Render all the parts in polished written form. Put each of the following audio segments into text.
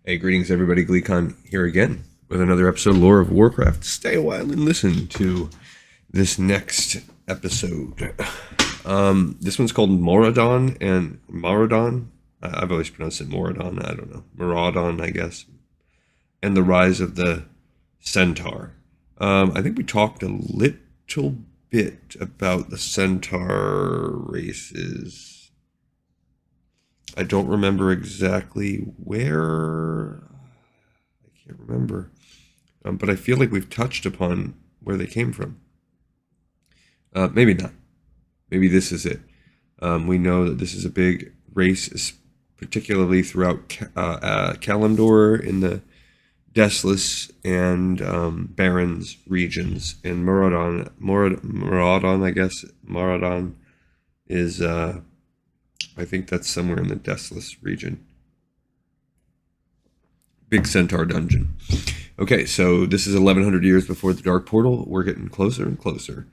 Hey, greetings everybody, Gleekon here again with another episode of Lore of Warcraft. Stay a while and listen to this next episode. This one's called Maraudon and Maraudon. I've always pronounced it Maraudon, I don't know. Maraudon, I guess. And the Rise of the Centaur. I think we talked a little bit about the centaur races. I don't remember exactly where. I can't remember. But I feel like we've touched upon where they came from. Maybe not. Maybe this is it. We know that this is a big race, particularly throughout Kalimdor in the Desolace and Barrens regions. And Maraudon, I guess. Maraudon is... I think that's somewhere in the Desolace region. Big Centaur dungeon. Okay, so this is 1100 years before the Dark Portal. We're getting closer and closer.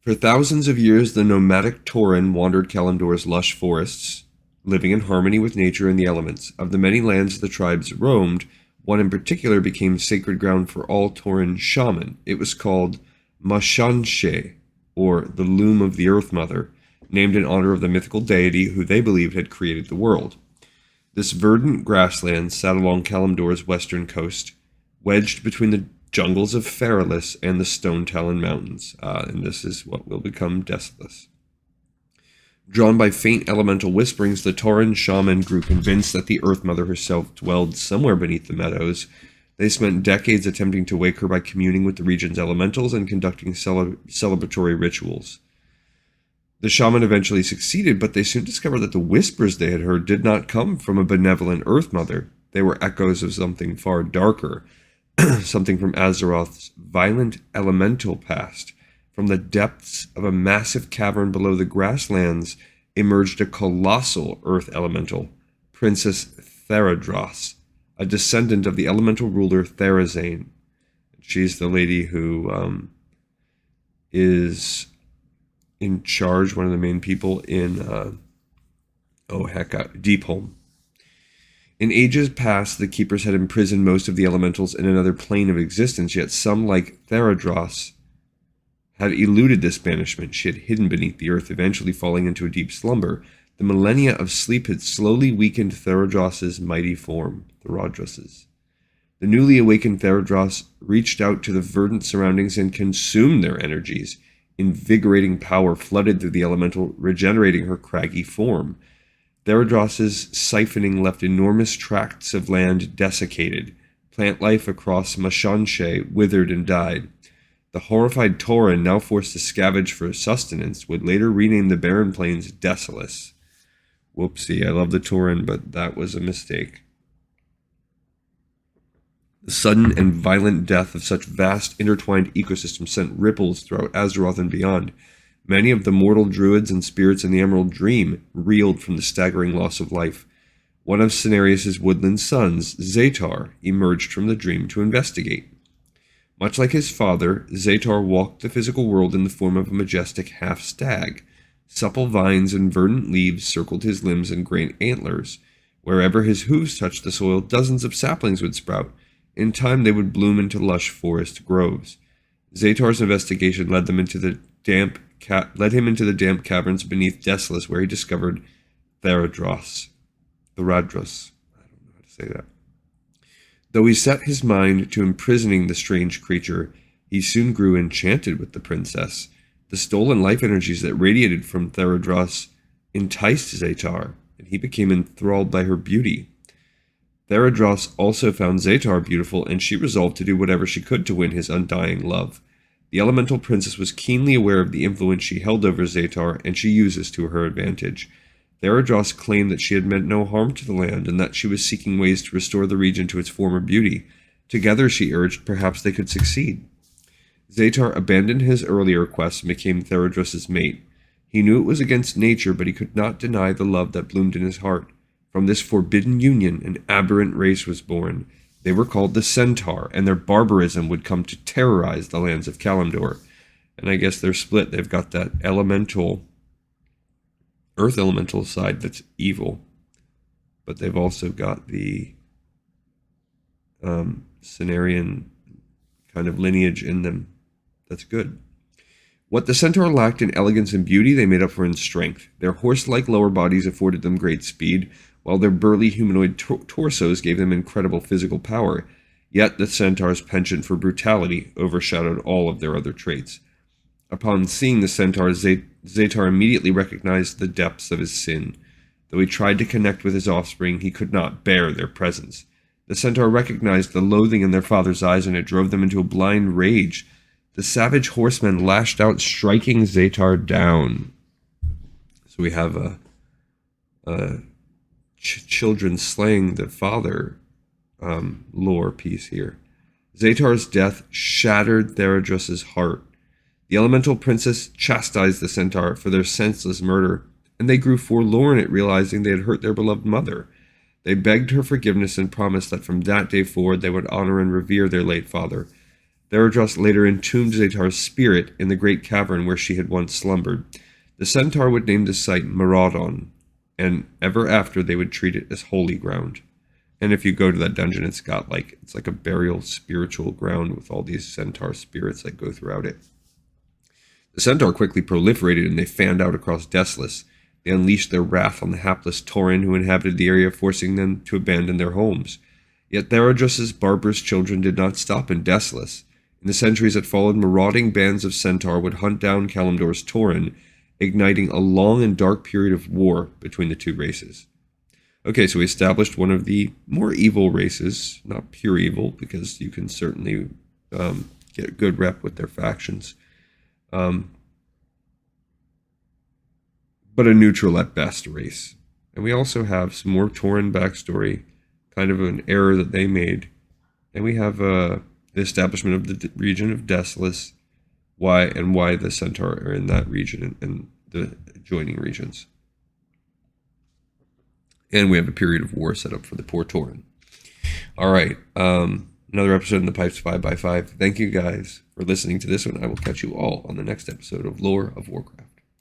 For thousands of years, the nomadic Tauren wandered Kalimdor's lush forests, living in harmony with nature and the elements. Of the many lands the tribes roamed, one in particular became sacred ground for all Tauren shaman. It was called Mashanshe, or the Loom of the Earth Mother, named in honor of the mythical deity who they believed had created the world. This verdant grassland sat along Kalimdor's western coast, wedged between the jungles of Feralis and the Stone Talon Mountains, and this is what will become Desolace. Drawn by faint elemental whisperings, the Tauren shaman grew convinced that the Earth Mother herself dwelled somewhere beneath the meadows. They spent decades attempting to wake her by communing with the region's elementals and conducting celebratory rituals. The shaman eventually succeeded, but they soon discovered that the whispers they had heard did not come from a benevolent Earth Mother. They were echoes of something far darker, something from Azeroth's violent elemental past. From the depths of a massive cavern below the grasslands emerged a colossal Earth elemental, Princess Theradros, a descendant of the elemental ruler Therazane. She's the lady who is in charge, one of the main people in Deepholm. In ages past, the Keepers had imprisoned most of the elementals in another plane of existence, yet some, like Theradros, had eluded this banishment. She had hidden beneath the earth, eventually falling into a deep slumber. The millennia of sleep had slowly weakened Theradros' mighty form, The newly awakened Theradros reached out to the verdant surroundings and consumed their energies. Invigorating power flooded through the elemental, regenerating her craggy form. Theradros' siphoning left enormous tracts of land desiccated. Plant life across Mashanshe withered and died. The horrified Tauren, now forced to scavenge for sustenance, would later rename the barren plains Desolace. Whoopsie, I love the Tauren, but that was a mistake. The sudden and violent death of such vast intertwined ecosystems sent ripples throughout Azeroth and beyond. Many of the mortal druids and spirits in the Emerald Dream reeled from the staggering loss of life. One of Cenarius' woodland sons, Zetar, emerged from the dream to investigate. Much like his father, Zetar walked the physical world in the form of a majestic half-stag. Supple vines and verdant leaves circled his limbs and great antlers. Wherever his hooves touched the soil, dozens of saplings would sprout. In time, they would bloom into lush forest groves. Zetar's investigation led him into the damp caverns beneath Desolace, where he discovered Theradros. I don't know how to say that. Though he set his mind to imprisoning the strange creature, he soon grew enchanted with the princess. The stolen life energies that radiated from Theradros enticed Zetar, and he became enthralled by her beauty. Theradros also found Zetar beautiful, and she resolved to do whatever she could to win his undying love. The elemental princess was keenly aware of the influence she held over Zetar, and she used this to her advantage. Theradros claimed that she had meant no harm to the land, and that she was seeking ways to restore the region to its former beauty. Together, she urged, perhaps they could succeed. Zetar abandoned his earlier quest and became Theradros' mate. He knew it was against nature, but he could not deny the love that bloomed in his heart. From this forbidden union, an aberrant race was born. They were called the Centaur, and their barbarism would come to terrorize the lands of Kalimdor. And I guess they're split. They've got that elemental, earth elemental side that's evil, but they've also got the Cenarian kind of lineage in them. That's good. What the centaur lacked in elegance and beauty, they made up for in strength. Their horse-like lower bodies afforded them great speed, while their burly humanoid torsos gave them incredible physical power. Yet the centaur's penchant for brutality overshadowed all of their other traits. Upon seeing the centaur, Zetar immediately recognized the depths of his sin. Though he tried to connect with his offspring, he could not bear their presence. The centaur recognized the loathing in their father's eyes, and it drove them into a blind rage. The savage horsemen lashed out, striking Zetar down. So we have children slaying the father lore piece here. Zetar's death shattered Theradras's heart. The elemental princess chastised the centaur for their senseless murder, and they grew forlorn at realizing they had hurt their beloved mother. They begged her forgiveness and promised that from that day forward they would honor and revere their late father. Theradras later entombed Zetar's spirit in the great cavern where she had once slumbered. The centaur would name the site Maraudon, and ever after they would treat it as holy ground. And if you go to that dungeon, it's like a burial spiritual ground with all these centaur spirits that go throughout it. The centaur quickly proliferated, and they fanned out across Desolace. They unleashed their wrath on the hapless Tauren who inhabited the area, forcing them to abandon their homes. Yet Theradras's barbarous children did not stop in Desolace. In the centuries that followed, marauding bands of centaur would hunt down Kalimdor's Tauren, igniting a long and dark period of war between the two races. Okay, so we established one of the more evil races, not pure evil, because you can certainly get a good rep with their factions. But a neutral at best race. And we also have some more Tauren backstory, kind of an error that they made. And we have the establishment of the region of Desolace, why the centaur are in that region and the adjoining regions. And we have a period of war set up for the poor Tauren. All right, another episode in the Pipes 5x5. Thank you guys for listening to this one. I will catch you all on the next episode of Lore of Warcraft.